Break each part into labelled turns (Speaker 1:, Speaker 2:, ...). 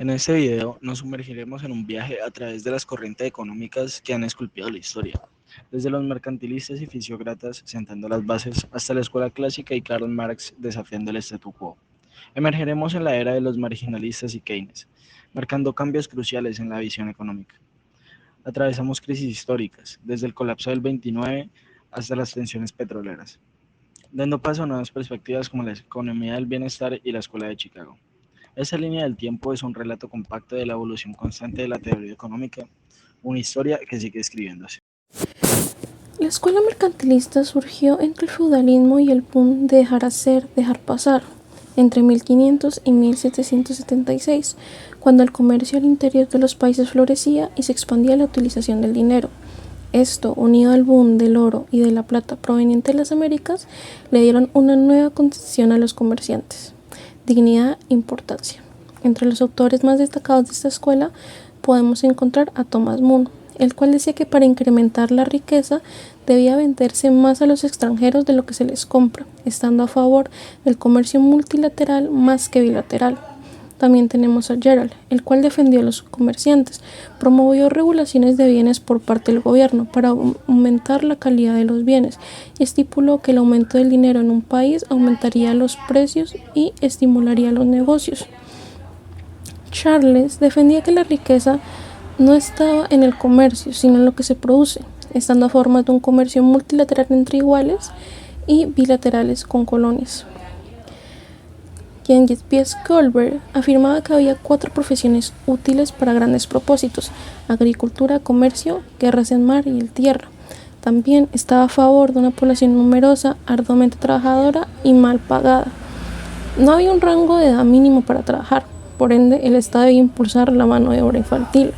Speaker 1: En este video nos sumergiremos en un viaje a través de las corrientes económicas que han esculpido la historia, desde los mercantilistas y fisiócratas sentando las bases hasta la escuela clásica y Karl Marx desafiando el statu quo. Emergeremos en la era de los marginalistas y Keynes, marcando cambios cruciales en la visión económica. Atravesamos crisis históricas, desde el colapso del 29 hasta las tensiones petroleras, dando paso a nuevas perspectivas como la economía del bienestar y la escuela de Chicago. Esa línea del tiempo es un relato compacto de la evolución constante de la teoría económica, una historia que sigue escribiéndose.
Speaker 2: La escuela mercantilista surgió entre el feudalismo y el boom de dejar hacer, dejar pasar, entre 1500 y 1776, cuando el comercio al interior de los países florecía y se expandía la utilización del dinero. Esto, unido al boom del oro y de la plata proveniente de las Américas, le dieron una nueva concepción a los comerciantes: dignidad e importancia. Entre los autores más destacados de esta escuela podemos encontrar a Thomas More, el cual decía que para incrementar la riqueza debía venderse más a los extranjeros de lo que se les compra, estando a favor del comercio multilateral más que bilateral. También tenemos a Gerald, el cual defendió a los comerciantes, promovió regulaciones de bienes por parte del gobierno para aumentar la calidad de los bienes y estipuló que el aumento del dinero en un país aumentaría los precios y estimularía los negocios. Charles defendía que la riqueza no estaba en el comercio, sino en lo que se produce, estando a favor de un comercio multilateral entre iguales y bilaterales con colonias. James B. Goldberg afirmaba que había 4 profesiones útiles para grandes propósitos: agricultura, comercio, guerras en mar y el tierra. También estaba a favor de una población numerosa, arduamente trabajadora y mal pagada. No había un rango de edad mínimo para trabajar, por ende el Estado debía impulsar la mano de obra infantil.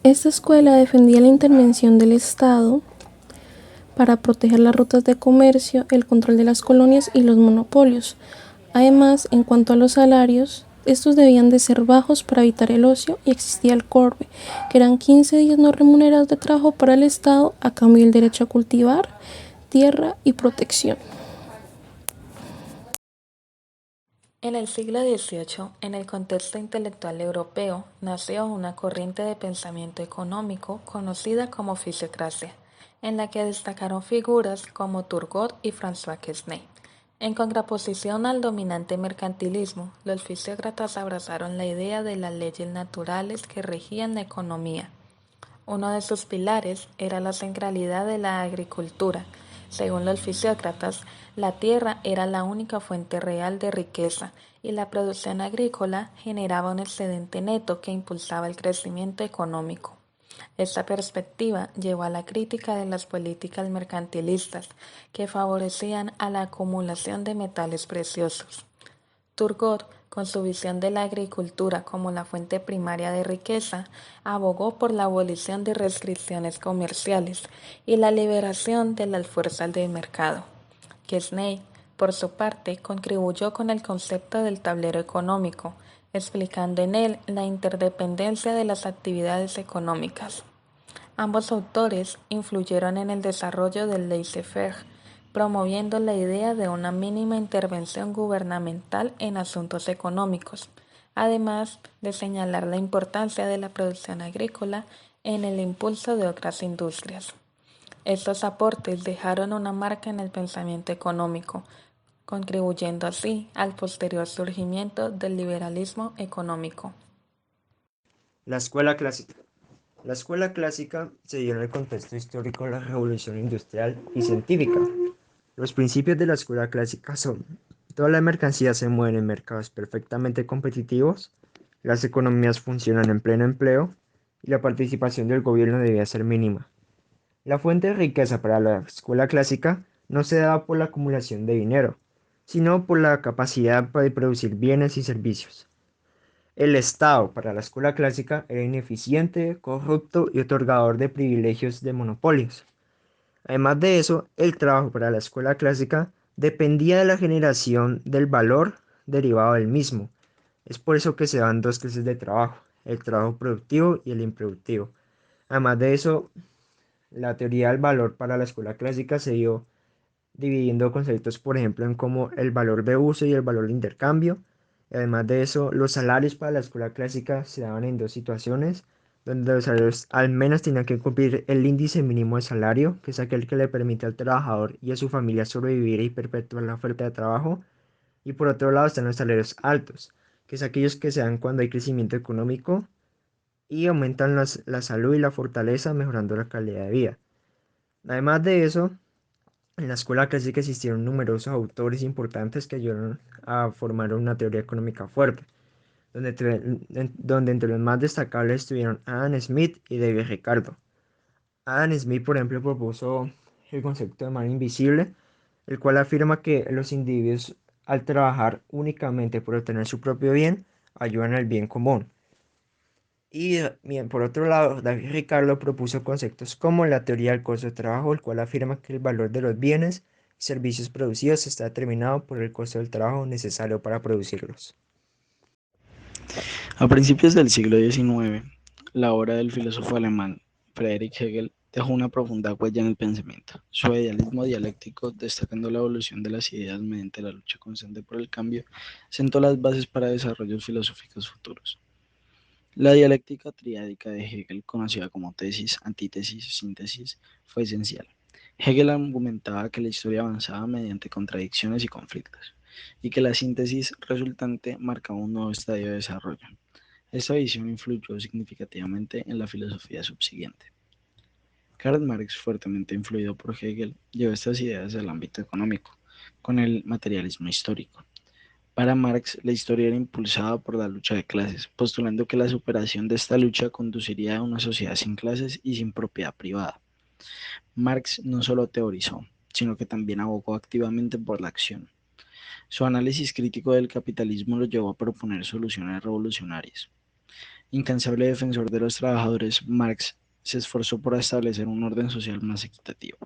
Speaker 2: Esta escuela defendía la intervención del Estado para proteger las rutas de comercio, el control de las colonias y los monopolios. Además, en cuanto a los salarios, estos debían de ser bajos para evitar el ocio, y existía el corbe, que eran 15 días no remunerados de trabajo para el Estado a cambio del derecho a cultivar, tierra y protección.
Speaker 3: En el siglo XVIII, en el contexto intelectual europeo, nació una corriente de pensamiento económico conocida como fisiocracia, en la que destacaron figuras como Turgot y François Quesnay. En contraposición al dominante mercantilismo, los fisiócratas abrazaron la idea de las leyes naturales que regían la economía. Uno de sus pilares era la centralidad de la agricultura. Según los fisiócratas, la tierra era la única fuente real de riqueza y la producción agrícola generaba un excedente neto que impulsaba el crecimiento económico. Esta perspectiva llevó a la crítica de las políticas mercantilistas, que favorecían a la acumulación de metales preciosos. Turgot, con su visión de la agricultura como la fuente primaria de riqueza, abogó por la abolición de restricciones comerciales y la liberación de las fuerzas del mercado. Quesnay, por su parte, contribuyó con el concepto del tablero económico, explicando en él la interdependencia de las actividades económicas. Ambos autores influyeron en el desarrollo del laissez-faire, promoviendo la idea de una mínima intervención gubernamental en asuntos económicos, además de señalar la importancia de la producción agrícola en el impulso de otras industrias. Estos aportes dejaron una marca en el pensamiento económico, contribuyendo así al posterior surgimiento del liberalismo económico.
Speaker 4: La escuela clásica. La escuela clásica se dio en el contexto histórico de la revolución industrial y científica. Los principios de la escuela clásica son: toda la mercancía se mueve en mercados perfectamente competitivos, las economías funcionan en pleno empleo y la participación del gobierno debía ser mínima. La fuente de riqueza para la escuela clásica no se daba por la acumulación de dinero, sino por la capacidad para producir bienes y servicios. El Estado para la escuela clásica era ineficiente, corrupto y otorgador de privilegios de monopolios. Además de eso, el trabajo para la escuela clásica dependía de la generación del valor derivado del mismo. Es por eso que se dan dos clases de trabajo: el trabajo productivo y el improductivo. Además de eso, la teoría del valor para la escuela clásica se dio dividiendo conceptos, por ejemplo, en como el valor de uso y el valor de intercambio, Además de eso, los salarios para la escuela clásica se daban en dos situaciones, donde los salarios al menos tenían que cumplir el índice mínimo de salario, que es aquel que le permite al trabajador y a su familia sobrevivir y perpetuar la oferta de trabajo. Y por otro lado están los salarios altos, que es aquellos que se dan cuando hay crecimiento económico y aumentan la salud y la fortaleza, mejorando la calidad de vida. Además de eso, en la escuela clásica existieron numerosos autores importantes que ayudaron a formar una teoría económica fuerte, donde entre los más destacables estuvieron Adam Smith y David Ricardo. Adam Smith, por ejemplo, propuso el concepto de mano invisible, el cual afirma que los individuos, al trabajar únicamente por obtener su propio bien, ayudan al bien común. Y bien, por otro lado, David Ricardo propuso conceptos como la teoría del costo de trabajo, el cual afirma que el valor de los bienes y servicios producidos está determinado por el costo del trabajo necesario para producirlos.
Speaker 1: A principios del siglo XIX, la obra del filósofo alemán Friedrich Hegel dejó una profunda huella en el pensamiento. Su idealismo dialéctico, destacando la evolución de las ideas mediante la lucha constante por el cambio, sentó las bases para desarrollos filosóficos futuros. La dialéctica triádica de Hegel, conocida como tesis, antítesis, síntesis, fue esencial. Hegel argumentaba que la historia avanzaba mediante contradicciones y conflictos, y que la síntesis resultante marcaba un nuevo estadio de desarrollo. Esta visión influyó significativamente en la filosofía subsiguiente. Karl Marx, fuertemente influido por Hegel, llevó estas ideas al ámbito económico, con el materialismo histórico. Para Marx, la historia era impulsada por la lucha de clases, postulando que la superación de esta lucha conduciría a una sociedad sin clases y sin propiedad privada. Marx no solo teorizó, sino que también abogó activamente por la acción. Su análisis crítico del capitalismo lo llevó a proponer soluciones revolucionarias. Incansable defensor de los trabajadores, Marx se esforzó por establecer un orden social más equitativo.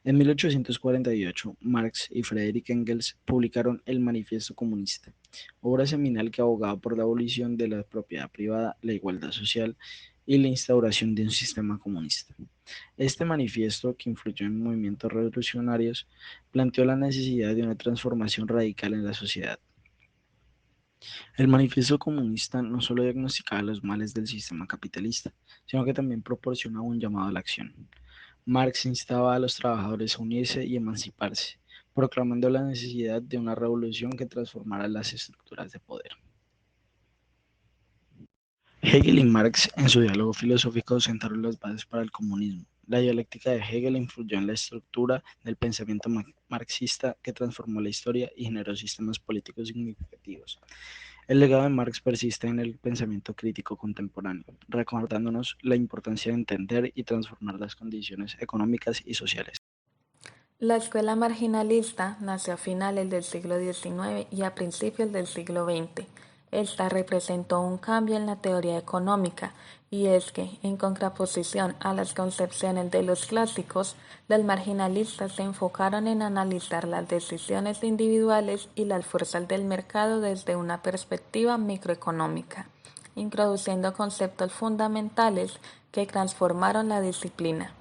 Speaker 1: En 1848, Marx y Friedrich Engels publicaron el Manifiesto Comunista, obra seminal que abogaba por la abolición de la propiedad privada, la igualdad social y la instauración de un sistema comunista. Este manifiesto, que influyó en movimientos revolucionarios, planteó la necesidad de una transformación radical en la sociedad. El Manifiesto Comunista no solo diagnosticaba los males del sistema capitalista, sino que también proporcionaba un llamado a la acción. Marx instaba a los trabajadores a unirse y emanciparse, proclamando la necesidad de una revolución que transformara las estructuras de poder. Hegel y Marx, en su diálogo filosófico, sentaron las bases para el comunismo. La dialéctica de Hegel influyó en la estructura del pensamiento marxista que transformó la historia y generó sistemas políticos significativos. El legado de Marx persiste en el pensamiento crítico contemporáneo, recordándonos la importancia de entender y transformar las condiciones económicas y sociales.
Speaker 3: La escuela marginalista nació a finales del siglo XIX y a principios del siglo XX. Esta representó un cambio en la teoría económica, y es que, en contraposición a las concepciones de los clásicos, los marginalistas se enfocaron en analizar las decisiones individuales y las fuerzas del mercado desde una perspectiva microeconómica, introduciendo conceptos fundamentales que transformaron la disciplina.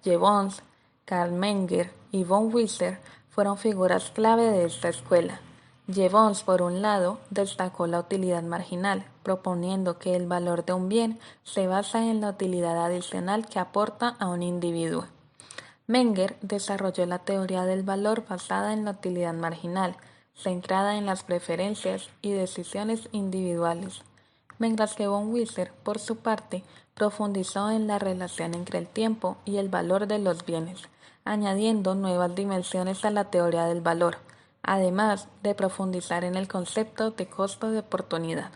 Speaker 3: Jevons, Karl Menger y von Wieser fueron figuras clave de esta escuela. Jevons, por un lado, destacó la utilidad marginal, proponiendo que el valor de un bien se basa en la utilidad adicional que aporta a un individuo. Menger desarrolló la teoría del valor basada en la utilidad marginal, centrada en las preferencias y decisiones individuales, mientras que von Wieser, por su parte, profundizó en la relación entre el tiempo y el valor de los bienes, añadiendo nuevas dimensiones a la teoría del valor, además de profundizar en el concepto de costo de oportunidad.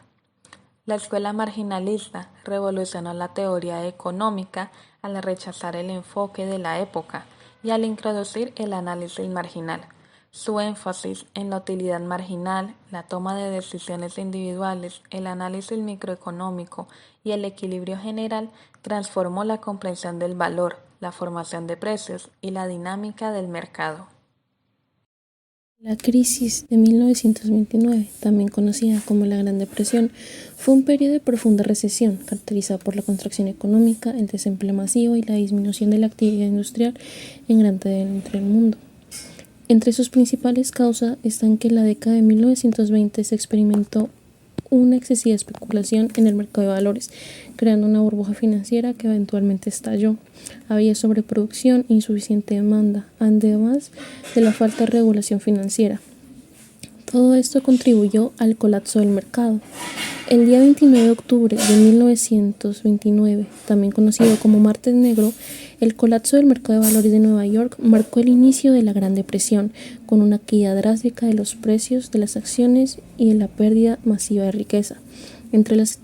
Speaker 3: La escuela marginalista revolucionó la teoría económica al rechazar el enfoque de la época y al introducir el análisis marginal. Su énfasis en la utilidad marginal, la toma de decisiones individuales, el análisis microeconómico y el equilibrio general transformó la comprensión del valor, la formación de precios y la dinámica del mercado.
Speaker 2: La crisis de 1929, también conocida como la Gran Depresión, fue un periodo de profunda recesión, caracterizado por la contracción económica, el desempleo masivo y la disminución de la actividad industrial en gran parte del mundo. Entre sus principales causas están que en la década de 1920 se experimentó una excesiva especulación en el mercado de valores, creando una burbuja financiera que eventualmente estalló. Había sobreproducción e insuficiente demanda, además de la falta de regulación financiera. Todo esto contribuyó al colapso del mercado. El día 29 de octubre de 1929, también conocido como Martes Negro, el colapso del mercado de valores de Nueva York marcó el inicio de la Gran Depresión, con una caída drástica de los precios de las acciones y la pérdida masiva de riqueza. Entre las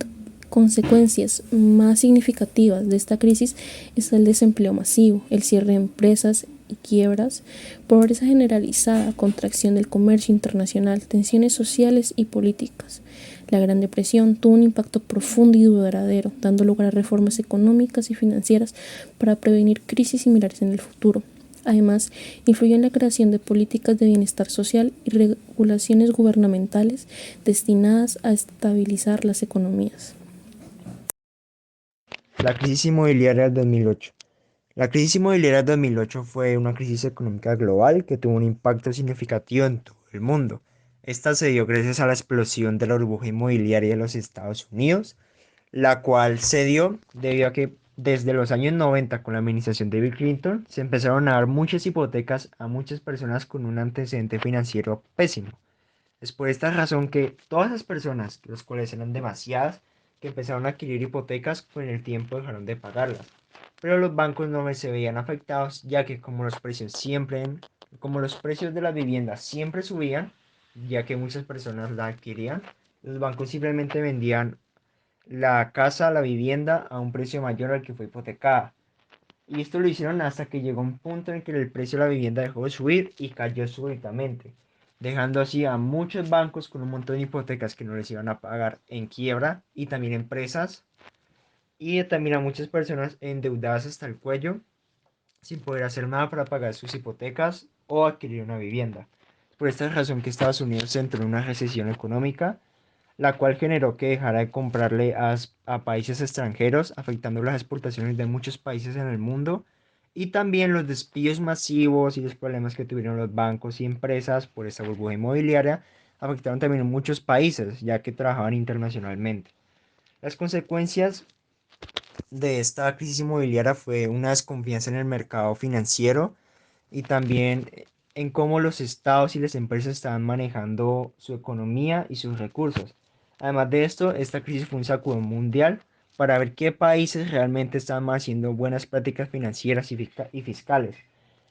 Speaker 2: consecuencias más significativas de esta crisis está el desempleo masivo, el cierre de empresas y quiebras, pobreza generalizada, contracción del comercio internacional, tensiones sociales y políticas. La Gran Depresión tuvo un impacto profundo y duradero, dando lugar a reformas económicas y financieras para prevenir crisis similares en el futuro. Además, influyó en la creación de políticas de bienestar social y regulaciones gubernamentales destinadas a estabilizar las economías.
Speaker 4: La crisis inmobiliaria del 2008. La crisis inmobiliaria del 2008 fue una crisis económica global que tuvo un impacto significativo en todo el mundo. Esta se dio gracias a la explosión de la burbuja inmobiliaria de los Estados Unidos, la cual se dio debido a que desde los años 90 con la administración de Bill Clinton se empezaron a dar muchas hipotecas a muchas personas con un antecedente financiero pésimo. Es por esta razón que todas las personas, los cuales eran demasiadas, que empezaron a adquirir hipotecas, con el tiempo dejaron de pagarlas. Pero los bancos no se veían afectados, ya que como los precios de las viviendas siempre subían, ya que muchas personas la adquirían, los bancos simplemente vendían la casa, la vivienda, a un precio mayor al que fue hipotecada. Y esto lo hicieron hasta que llegó un punto en que el precio de la vivienda dejó de subir y cayó súbitamente, dejando así a muchos bancos con un montón de hipotecas que no les iban a pagar en quiebra, y también empresas, y también a muchas personas endeudadas hasta el cuello sin poder hacer nada para pagar sus hipotecas o adquirir una vivienda. Por esta razón que Estados Unidos entró en una recesión económica, la cual generó que dejara de comprarle a países extranjeros, afectando las exportaciones de muchos países en el mundo, y también los despidos masivos y los problemas que tuvieron los bancos y empresas por esta burbuja inmobiliaria afectaron también a muchos países, ya que trabajaban internacionalmente. Las consecuencias de esta crisis inmobiliaria fue una desconfianza en el mercado financiero y también en cómo los estados y las empresas estaban manejando su economía y sus recursos. Además de esto, esta crisis fue un sacudón mundial para ver qué países realmente estaban haciendo buenas prácticas financieras y fiscales.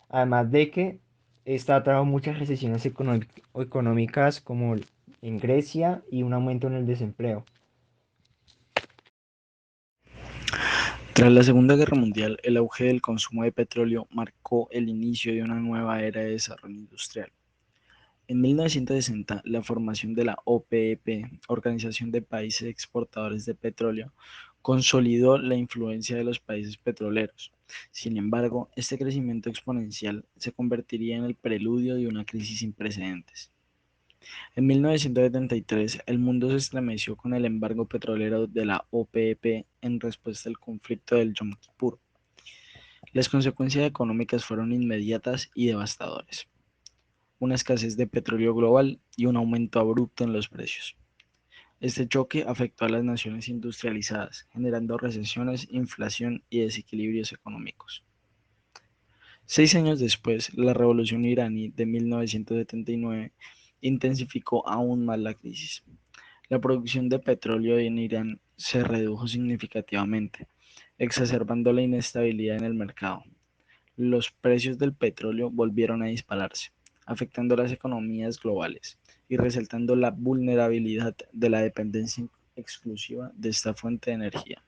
Speaker 4: Además de que esta trajo muchas recesiones económicas como en Grecia y un aumento en el desempleo.
Speaker 1: Tras la Segunda Guerra Mundial, el auge del consumo de petróleo marcó el inicio de una nueva era de desarrollo industrial. En 1960, la formación de la OPEP, Organización de Países Exportadores de Petróleo, consolidó la influencia de los países petroleros. Sin embargo, este crecimiento exponencial se convertiría en el preludio de una crisis sin precedentes. En 1973, el mundo se estremeció con el embargo petrolero de la OPEP en respuesta al conflicto del Yom Kippur. Las consecuencias económicas fueron inmediatas y devastadoras: una escasez de petróleo global y un aumento abrupto en los precios. Este choque afectó a las naciones industrializadas, generando recesiones, inflación y desequilibrios económicos. 6 años después, la revolución iraní de 1979 intensificó aún más la crisis. La producción de petróleo en Irán se redujo significativamente, exacerbando la inestabilidad en el mercado. Los precios del petróleo volvieron a dispararse, afectando las economías globales y resaltando la vulnerabilidad de la dependencia exclusiva de esta fuente de energía.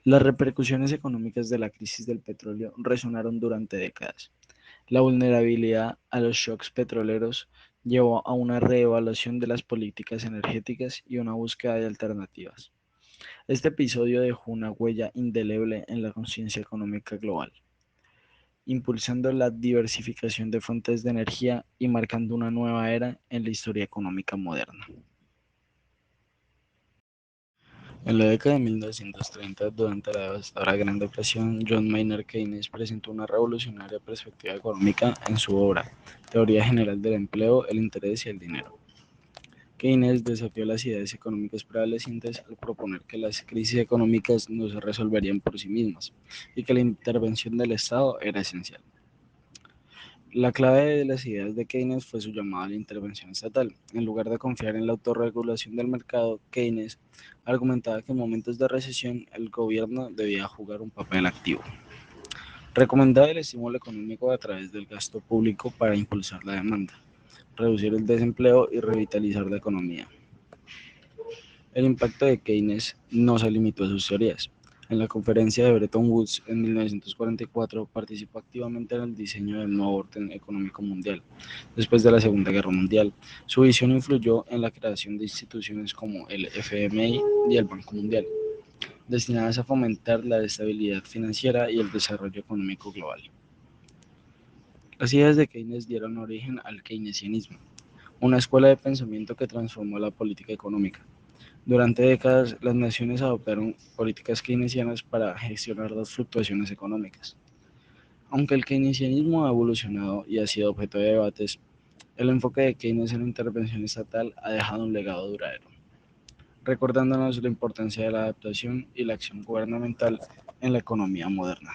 Speaker 1: Las repercusiones económicas de la crisis del petróleo resonaron durante décadas. La vulnerabilidad a los shocks petroleros llevó a una reevaluación de las políticas energéticas y una búsqueda de alternativas. Este episodio dejó una huella indeleble en la conciencia económica global, impulsando la diversificación de fuentes de energía y marcando una nueva era en la historia económica moderna. En la década de 1930, durante la devastadora Gran Depresión, John Maynard Keynes presentó una revolucionaria perspectiva económica en su obra Teoría General del Empleo, el Interés y el Dinero. Keynes desafió las ideas económicas prevalecientes al proponer que las crisis económicas no se resolverían por sí mismas y que la intervención del Estado era esencial. La clave de las ideas de Keynes fue su llamada a la intervención estatal. En lugar de confiar en la autorregulación del mercado, Keynes argumentaba que en momentos de recesión el gobierno debía jugar un papel activo. Recomendaba el estímulo económico a través del gasto público para impulsar la demanda, reducir el desempleo y revitalizar la economía. El impacto de Keynes no se limitó a sus teorías. En la conferencia de Bretton Woods en 1944 participó activamente en el diseño del nuevo orden económico mundial. Después de la Segunda Guerra Mundial, su visión influyó en la creación de instituciones como el FMI y el Banco Mundial, destinadas a fomentar la estabilidad financiera y el desarrollo económico global. Las ideas de Keynes dieron origen al keynesianismo, una escuela de pensamiento que transformó la política económica. Durante décadas, las naciones adoptaron políticas keynesianas para gestionar las fluctuaciones económicas. Aunque el keynesianismo ha evolucionado y ha sido objeto de debates, el enfoque de Keynes en la intervención estatal ha dejado un legado duradero, recordándonos la importancia de la adaptación y la acción gubernamental en la economía moderna.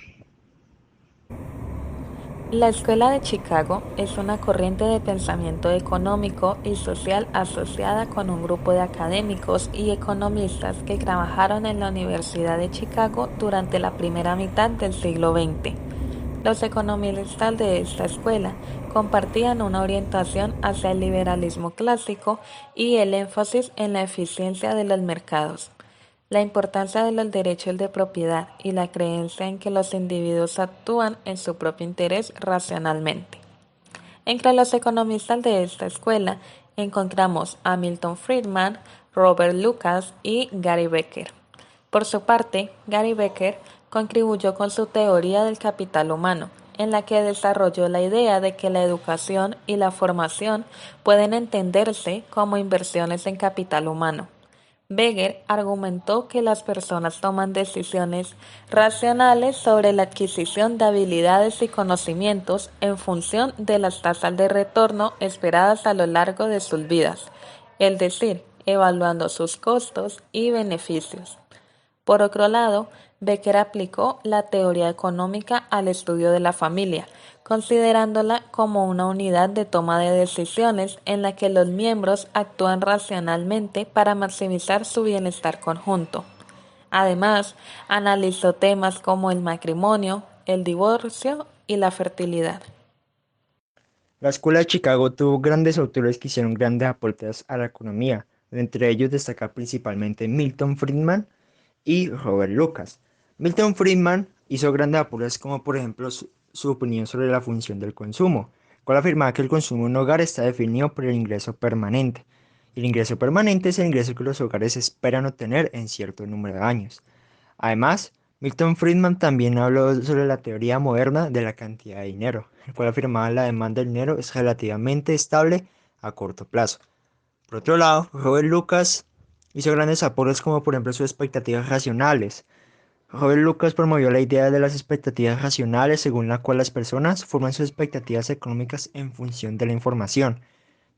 Speaker 3: La Escuela de Chicago es una corriente de pensamiento económico y social asociada con un grupo de académicos y economistas que trabajaron en la Universidad de Chicago durante la primera mitad del siglo XX. Los economistas de esta escuela compartían una orientación hacia el liberalismo clásico y el énfasis en la eficiencia de los mercados, la importancia de los derechos de propiedad y la creencia en que los individuos actúan en su propio interés racionalmente. Entre los economistas de esta escuela encontramos a Milton Friedman, Robert Lucas y Gary Becker. Por su parte, Gary Becker contribuyó con su teoría del capital humano, en la que desarrolló la idea de que la educación y la formación pueden entenderse como inversiones en capital humano. Becker argumentó que las personas toman decisiones racionales sobre la adquisición de habilidades y conocimientos en función de las tasas de retorno esperadas a lo largo de sus vidas, es decir, evaluando sus costos y beneficios. Por otro lado, Becker aplicó la teoría económica al estudio de la familia, considerándola como una unidad de toma de decisiones en la que los miembros actúan racionalmente para maximizar su bienestar conjunto. Además, analizó temas como el matrimonio, el divorcio y la fertilidad.
Speaker 4: La Escuela de Chicago tuvo grandes autores que hicieron grandes aportes a la economía. Entre ellos destaca principalmente Milton Friedman y Robert Lucas. Milton Friedman hizo grandes aportes como por ejemplo su opinión sobre la función del consumo, cual afirmaba que el consumo en un hogar está definido por el ingreso permanente. El ingreso permanente es el ingreso que los hogares esperan obtener en cierto número de años. Además, Milton Friedman también habló sobre la teoría moderna de la cantidad de dinero, el cual afirmaba que la demanda de dinero es relativamente estable a corto plazo. Por otro lado, Robert Lucas hizo grandes aportes como por ejemplo sus expectativas racionales. Robert Lucas promovió la idea de las expectativas racionales según la cual las personas forman sus expectativas económicas en función de la información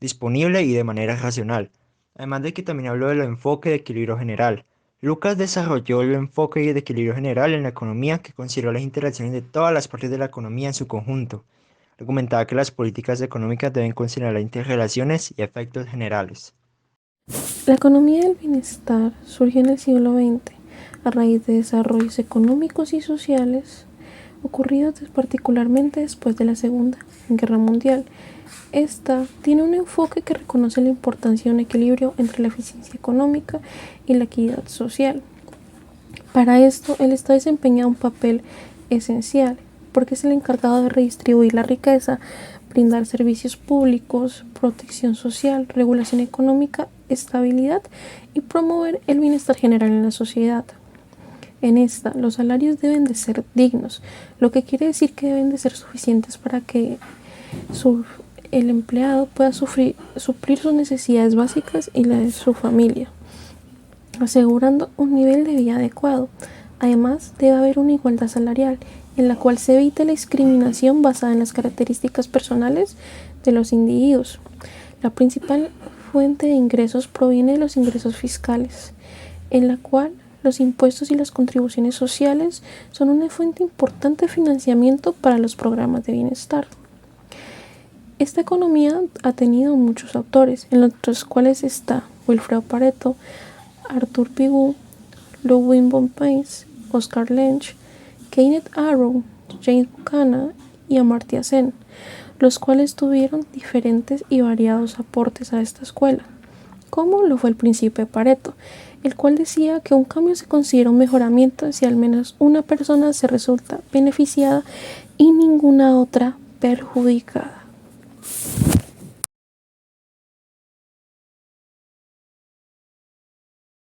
Speaker 4: disponible y de manera racional. Además de que también habló del enfoque de equilibrio general. Lucas desarrolló el enfoque de equilibrio general en la economía que consideró las interacciones de todas las partes de la economía en su conjunto. Argumentaba que las políticas económicas deben considerar las interrelaciones y efectos generales.
Speaker 2: La economía del bienestar surgió en el siglo XX a raíz de desarrollos económicos y sociales ocurridos particularmente después de la Segunda Guerra Mundial. Esta tiene un enfoque que reconoce la importancia de un equilibrio entre la eficiencia económica y la equidad social. Para esto, el Estado desempeña un papel esencial porque es el encargado de redistribuir la riqueza, brindar servicios públicos, protección social, regulación económica, estabilidad y promover el bienestar general en la sociedad. En esta, los salarios deben de ser dignos, lo que quiere decir que deben de ser suficientes para que el empleado pueda suplir sus necesidades básicas y la de su familia. asegurando un nivel de vida adecuado. Además, debe haber una igualdad salarial, en la cual se evite la discriminación basada en las características personales de los individuos. La principal fuente de ingresos proviene de los ingresos fiscales, en la cual los impuestos y las contribuciones sociales son una fuente importante de financiamiento para los programas de bienestar. Esta economía ha tenido muchos autores, en los cuales está Wilfredo Pareto, Arthur Pigou, Ludwig von Mises, Oscar Lensch, Kenneth Arrow, James Buchanan y Amartya Sen, los cuales tuvieron diferentes y variados aportes a esta escuela, como lo fue el principio de Pareto, el cual decía que un cambio se considera un mejoramiento si al menos una persona se resulta beneficiada y ninguna otra perjudicada.